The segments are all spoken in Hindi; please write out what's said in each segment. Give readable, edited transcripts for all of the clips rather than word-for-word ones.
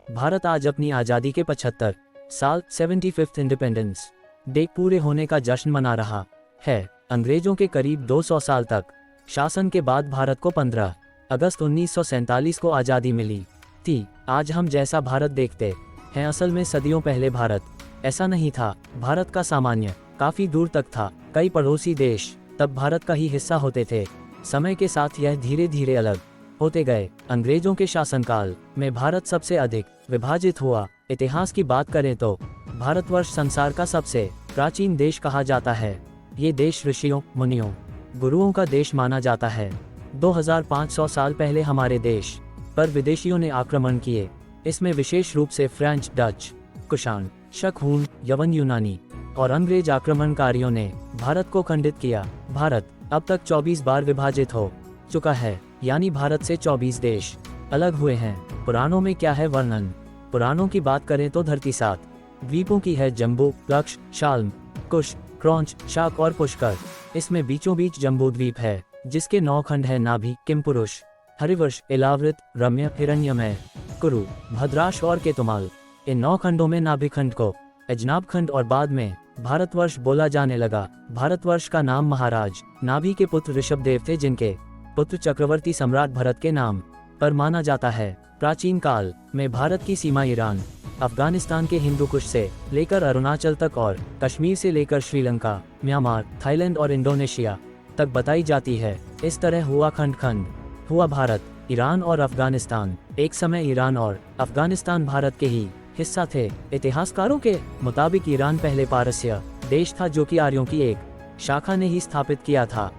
भारत आज अपनी आज़ादी के 75 साल 75th इंडिपेंडेंस डे पूरे होने का जश्न मना रहा है। अंग्रेजों के करीब 200 साल तक शासन के बाद भारत को 15 अगस्त 1947 को आज़ादी मिली थी। आज हम जैसा भारत देखते हैं, असल में सदियों पहले भारत ऐसा नहीं था। भारत का सामान्य काफ़ी दूर तक था। कई पड़ोसी देश तब भारत का ही हिस्सा होते थे। समय के साथ यह धीरे धीरे अलग होते गए। अंग्रेजों के शासनकाल में भारत सबसे अधिक विभाजित हुआ। इतिहास की बात करें तो भारतवर्ष संसार का सबसे प्राचीन देश कहा जाता है। ये देश ऋषियों, मुनियों, गुरुओं का देश माना जाता है। 2500 साल पहले हमारे देश पर विदेशियों ने आक्रमण किए। इसमें विशेष रूप से फ्रेंच, डच, कुषाण, शक, हून, यवन, यूनानी और अंग्रेज आक्रमणकारियों ने भारत को खंडित किया। भारत अब तक 24 बार विभाजित हो चुका है, यानी भारत से 24 देश अलग हुए हैं। पुराणों में क्या है वर्णन? पुराणों की बात करें तो धरती 7 द्वीपों की है, जम्बू, लक्ष, शाल्म, कुश, क्रौंच, शाक और पुष्कर। इसमें बीचों बीच जम्बू द्वीप है, जिसके 9 खंड है, नाभि, किमपुरुष, हरिवश, इलावृत, रम्य, हिरण्यमय, कुरु, भद्राश और केतुमाल। इन 9 खंडों में नाभि खंड को अजनाब खंड और बाद में भारतवर्ष बोला जाने लगा। भारतवर्ष का नाम महाराज नाभि के पुत्र ऋषभदेव थे, जिनके पुत्र चक्रवर्ती सम्राट भरत के नाम पर माना जाता है। प्राचीन काल में भारत की सीमा ईरान, अफगानिस्तान के हिंदू कुश से लेकर अरुणाचल तक और कश्मीर से लेकर श्रीलंका, म्यांमार, थाईलैंड और इंडोनेशिया तक बताई जाती है। इस तरह हुआ खंड खंड हुआ भारत, ईरान और अफगानिस्तान। एक समय ईरान और अफगानिस्तान भारत के ही हिस्सा थे। इतिहासकारों के मुताबिक ईरान पहले पारस्य देश था, जो कि आर्यों की एक शाखा ने ही स्थापित किया था।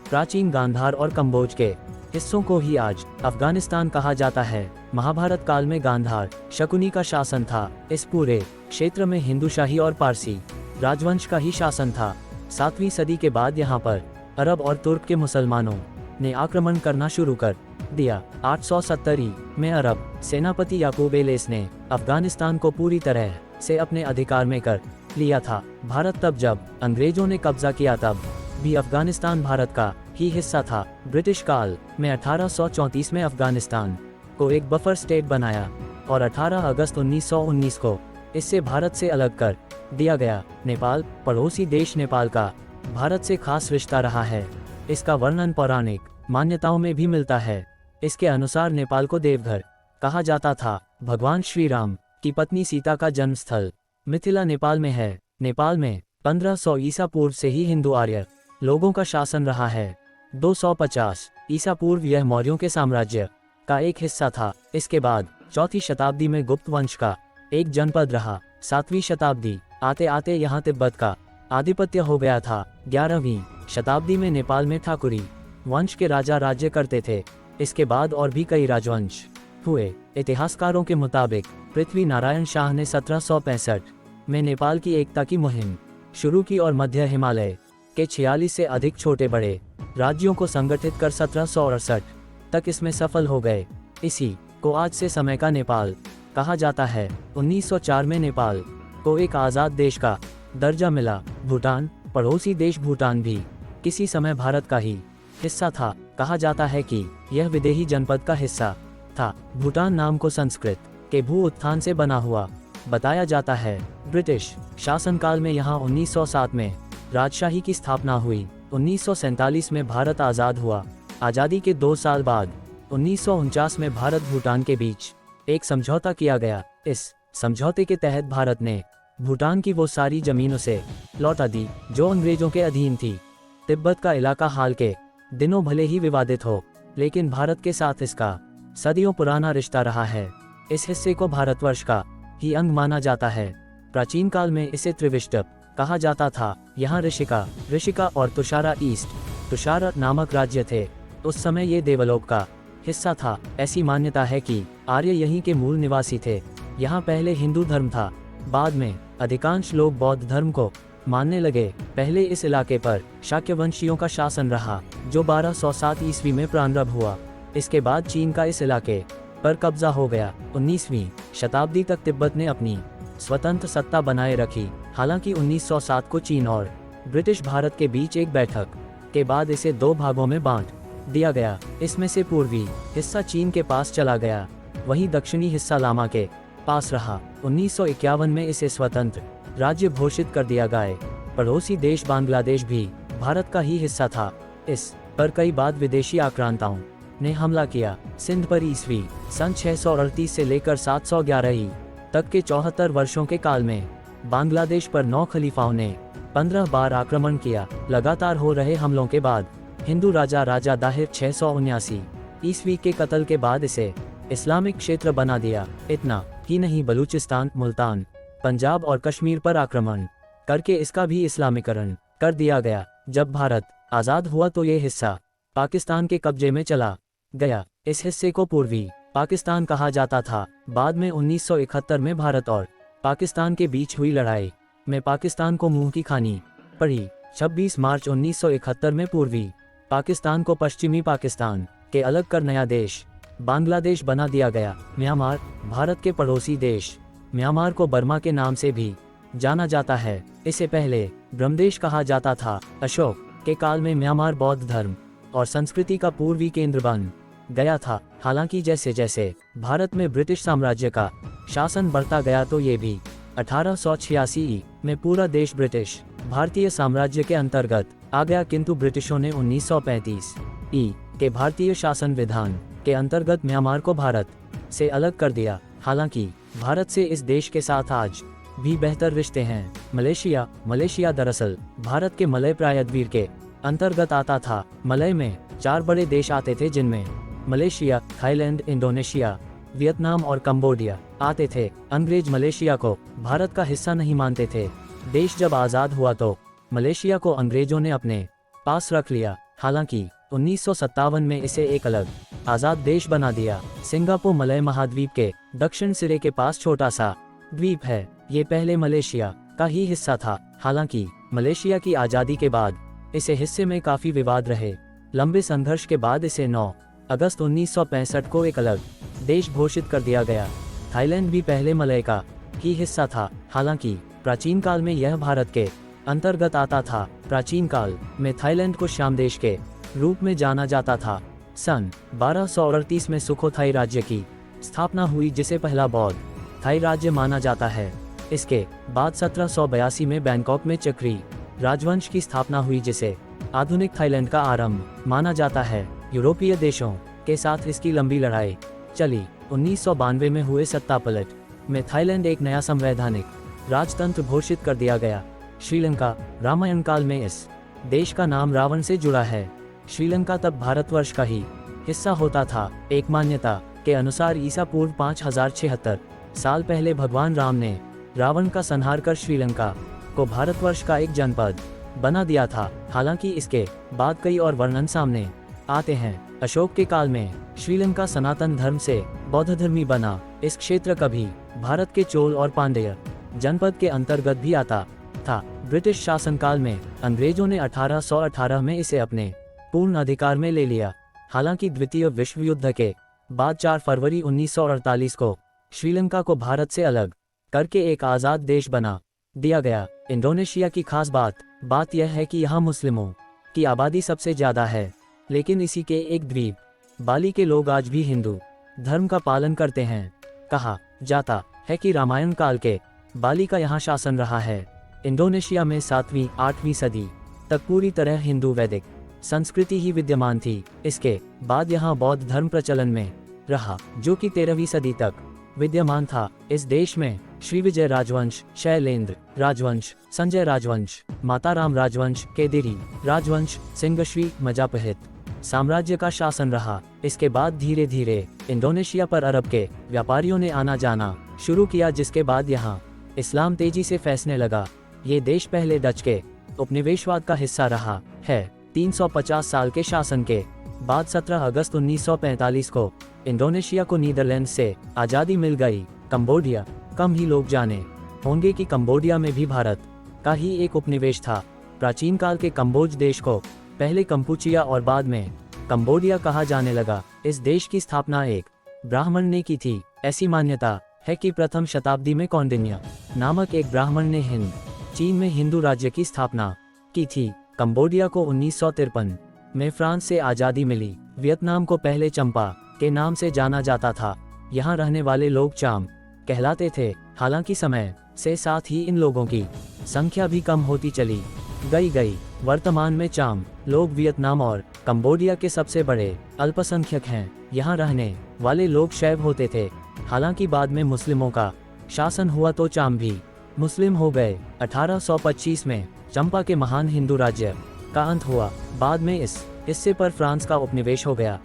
प्राचीन गांधार और कंबोज के हिस्सों को ही आज अफगानिस्तान कहा जाता है। महाभारत काल में गांधार शकुनी का शासन था। इस पूरे क्षेत्र में हिंदूशाही और पारसी राजवंश का ही शासन था। 7वीं सदी के बाद यहाँ पर अरब और तुर्क के मुसलमानों ने आक्रमण करना शुरू कर दिया। 870 में अरब सेनापति याकूब एलेस ने अफगानिस्तान को पूरी तरह से अपने अधिकार में कर लिया था। भारत तब जब अंग्रेजों ने कब्जा किया तब भी अफगानिस्तान भारत का ही हिस्सा था। ब्रिटिश काल में 1834 में अफगानिस्तान को एक बफर स्टेट बनाया और 18 अगस्त 1919 को इससे भारत से अलग कर दिया गया। नेपाल, पड़ोसी देश नेपाल का भारत से खास रिश्ता रहा है। इसका वर्णन पौराणिक मान्यताओं में भी मिलता है। इसके अनुसार नेपाल को देवघर कहा जाता था। भगवान श्री राम की पत्नी सीता का जन्म स्थल मिथिला नेपाल में है। नेपाल में 1500 ईसा पूर्व से ही हिंदू आर्य लोगों का शासन रहा है। 250 ईसा पूर्व यह मौर्यों के साम्राज्य का एक हिस्सा था। इसके बाद 4वीं शताब्दी में गुप्त वंश का एक जनपद रहा। 7वीं शताब्दी आते आते यहाँ तिब्बत का आधिपत्य हो गया था। 11वीं शताब्दी में नेपाल में ठाकुरी वंश के राजा राज्य करते थे। इसके बाद और भी कई राजवंश हुए। इतिहासकारों के मुताबिक पृथ्वी नारायण शाह ने 1765 में नेपाल की एकता की मुहिम शुरू की और मध्य हिमालय के 46 से अधिक छोटे बड़े राज्यों को संगठित कर 1768 तक इसमें सफल हो गए। इसी को आज से समय का नेपाल कहा जाता है। 1904 में नेपाल को एक आज़ाद देश का दर्जा मिला। भूटान, पड़ोसी देश भूटान भी किसी समय भारत का ही हिस्सा था। कहा जाता है कि यह विदेही जनपद का हिस्सा था। भूटान नाम को संस्कृत के भू उत्थान से बना हुआ बताया जाता है। ब्रिटिश शासनकाल में यहाँ 1907 में राजशाही की स्थापना हुई। 1947 में भारत आज़ाद हुआ। आज़ादी के 2 साल बाद 1949 में भारत भूटान के बीच एक समझौता किया गया। इस समझौते के तहत भारत ने भूटान की वो सारी जमीन उसे लौटा दी जो अंग्रेजों के अधीन थी। तिब्बत का इलाका हाल के दिनों भले ही विवादित हो, लेकिन भारत के साथ इसका सदियों पुराना रिश्ता रहा है। इस हिस्से को भारतवर्ष का ही अंग माना जाता है। प्राचीन काल में इसे त्रिविष्टप कहा जाता था। यहाँ ऋषिका और तुषारा ईस्ट तुषारा नामक राज्य थे। उस समय ये देवलोक का हिस्सा था। ऐसी मान्यता है कि आर्य यहीं के मूल निवासी थे। यहाँ पहले हिंदू धर्म था, बाद में अधिकांश लोग बौद्ध धर्म को मानने लगे। पहले इस इलाके पर शाक्यवंशियों का शासन रहा, जो 1207 ईस्वी में प्रारंभ हुआ। इसके बाद चीन का इस इलाके पर कब्जा हो गया। 19वीं शताब्दी तक तिब्बत ने अपनी स्वतंत्र सत्ता बनाए रखी। हालांकि 1907 को चीन और ब्रिटिश भारत के बीच एक बैठक के बाद इसे 2 भागों में बांट दिया गया। इसमें से पूर्वी हिस्सा चीन के पास चला गया, वहीं दक्षिणी हिस्सा लामा के पास रहा। 1951 में इसे स्वतंत्र राज्य घोषित कर दिया गया। पड़ोसी देश बांग्लादेश भी भारत का ही हिस्सा था। इस पर कई बार विदेशी आक्रांताओं ने हमला किया। सिंध पर ईस्वी सन 638 से लेकर 711 तक के 74 वर्षों के काल में बांग्लादेश पर 9 खलीफाओं ने 15 बार आक्रमण किया। लगातार हो रहे हमलों के बाद हिंदू राजा दाहिर 679 ईस्वी के कत्ल के बाद इसे इस्लामिक क्षेत्र बना दिया। इतना ही नहीं, बलूचिस्तान, मुल्तान, पंजाब और कश्मीर पर आक्रमण करके इसका भी इस्लामीकरण कर दिया गया। जब भारत आज़ाद हुआ तो ये हिस्सा पाकिस्तान के कब्जे में चला गया। इस हिस्से को पूर्वी पाकिस्तान कहा जाता था। बाद में 1971 में भारत और पाकिस्तान के बीच हुई लड़ाई में पाकिस्तान को मुंह की खानी पड़ी। 26 मार्च 1971 में पूर्वी पाकिस्तान को पश्चिमी पाकिस्तान के अलग कर नया देश बांग्लादेश बना दिया गया। म्यांमार भारत के पड़ोसी देश म्यांमार को बर्मा के नाम से भी जाना जाता है। इसे पहले ब्रह्मदेश कहा जाता था। अशोक के काल में म्यांमार बौद्ध धर्म और संस्कृति का पूर्वी केंद्र बन गया था। हालांकि जैसे जैसे भारत में ब्रिटिश साम्राज्य का शासन बढ़ता गया तो ये भी 1886 में पूरा देश ब्रिटिश भारतीय साम्राज्य के अंतर्गत आ गया। किंतु ब्रिटिशों ने 1935 के भारतीय शासन विधान के अंतर्गत म्यांमार को भारत से अलग कर दिया। हालांकि भारत से इस देश के साथ आज भी बेहतर रिश्ते हैं। मलेशिया दरअसल भारत के मलय प्रायद्वीप के अंतर्गत आता था। मलय में 4 बड़े देश आते थे जिनमें मलेशिया, थाईलैंड, इंडोनेशिया, वियतनाम और कंबोडिया आते थे। अंग्रेज मलेशिया को भारत का हिस्सा नहीं मानते थे। देश जब आज़ाद हुआ तो मलेशिया को अंग्रेजों ने अपने पास रख लिया। हालांकि 1957 में इसे एक अलग आज़ाद देश बना दिया। सिंगापुर मलय महाद्वीप के दक्षिण सिरे के पास छोटा सा द्वीप है। ये पहले मलेशिया का ही हिस्सा था। हालांकि मलेशिया की आज़ादी के बाद इसे हिस्से में काफ़ी विवाद रहे। लंबे संघर्ष के बाद इसे 9 अगस्त 1965 को एक अलग देश घोषित कर दिया गया। थाईलैंड भी पहले मलय का ही हिस्सा था। हालांकि प्राचीन काल में यह भारत के अंतर्गत आता था। प्राचीन काल में थाईलैंड को श्याम देश के रूप में जाना जाता था। सन 1238 में सुखोथाई राज्य की स्थापना हुई जिसे पहला बौद्ध थाई राज्य माना जाता है। इसके बाद 1782 में बैंकॉक में चक्री राजवंश की स्थापना हुई जिसे आधुनिक थाईलैंड का आरंभ माना जाता है। यूरोपीय देशों के साथ इसकी लंबी लड़ाई चली। 1992 में हुए सत्तापलट में थाईलैंड एक नया संवैधानिक राजतंत्र घोषित कर दिया गया। श्रीलंका रामायण काल में इस देश का नाम रावण से जुड़ा है। श्रीलंका तब भारतवर्ष का ही हिस्सा होता था। एक मान्यता के अनुसार ईसा पूर्व 5076 साल पहले भगवान राम ने रावण का संहार कर श्रीलंका को भारतवर्ष का एक जनपद बना दिया था। हालांकि इसके बाद कई और वर्णन सामने आते हैं। अशोक के काल में श्रीलंका सनातन धर्म से बौद्ध धर्मी बना। इस क्षेत्र कभी भारत के चोल और पांड्य जनपद के अंतर्गत भी आता था। ब्रिटिश शासनकाल में अंग्रेजों ने 1818 में इसे अपने पूर्ण अधिकार में ले लिया। हालांकि द्वितीय विश्व युद्ध के बाद 4 फरवरी 1948 को श्रीलंका को भारत से अलग करके एक आज़ाद देश बना दिया गया। इंडोनेशिया की खास बात यह है कि यहाँ मुस्लिमों की आबादी सबसे ज़्यादा है। लेकिन इसी के एक द्वीप बाली के लोग आज भी हिंदू धर्म का पालन करते हैं। कहा जाता है कि रामायण काल के बाली का यहाँ शासन रहा है। इंडोनेशिया में 7वीं 8वीं सदी तक पूरी तरह हिंदू वैदिक संस्कृति ही विद्यमान थी। इसके बाद यहाँ बौद्ध धर्म प्रचलन में रहा जो कि 13वीं सदी तक विद्यमान था। इस देश में श्रीविजय राजवंश, शैलेंद्र राजवंश, संजय राजवंश, माताराम राजवंश, केदिरी राजवंश, सिंगश्री मजापहित साम्राज्य का शासन रहा। इसके बाद धीरे धीरे इंडोनेशिया पर अरब के व्यापारियों ने आना जाना शुरू किया जिसके बाद यहाँ इस्लाम तेजी से फैसने लगा। ये देश पहले डच के उपनिवेशवाद का हिस्सा रहा है। 350 साल के शासन के बाद 17 अगस्त 1945 को इंडोनेशिया को नीदरलैंड से आज़ादी मिल गई। कंबोडिया कम ही लोग जाने होंगे कि कंबोडिया में भी भारत का ही एक उपनिवेश था। प्राचीन काल के कंबोज देश को पहले कंपुचिया और बाद में कंबोडिया कहा जाने लगा। इस देश की स्थापना एक ब्राह्मण ने की थी। ऐसी मान्यता है कि प्रथम शताब्दी में कौंडिन्य नामक एक ब्राह्मण ने हिंद चीन में हिंदू राज्य की स्थापना की थी। कंबोडिया को 1953 में फ्रांस से आज़ादी मिली। वियतनाम को पहले चंपा के नाम से जाना जाता था। यहाँ रहने वाले लोग चाम कहलाते थे। हालांकि समय से साथ ही इन लोगों की संख्या भी कम होती चली गई। वर्तमान में चाम लोग वियतनाम और कंबोडिया के सबसे बड़े अल्पसंख्यक हैं। यहाँ रहने वाले लोग शैव होते थे। हालांकि बाद में मुस्लिमों का शासन हुआ तो चाम भी मुस्लिम हो गए। 1825 में चंपा के महान हिंदू राज्य का अंत हुआ। बाद में इस हिस्से पर फ्रांस का उपनिवेश हो गया।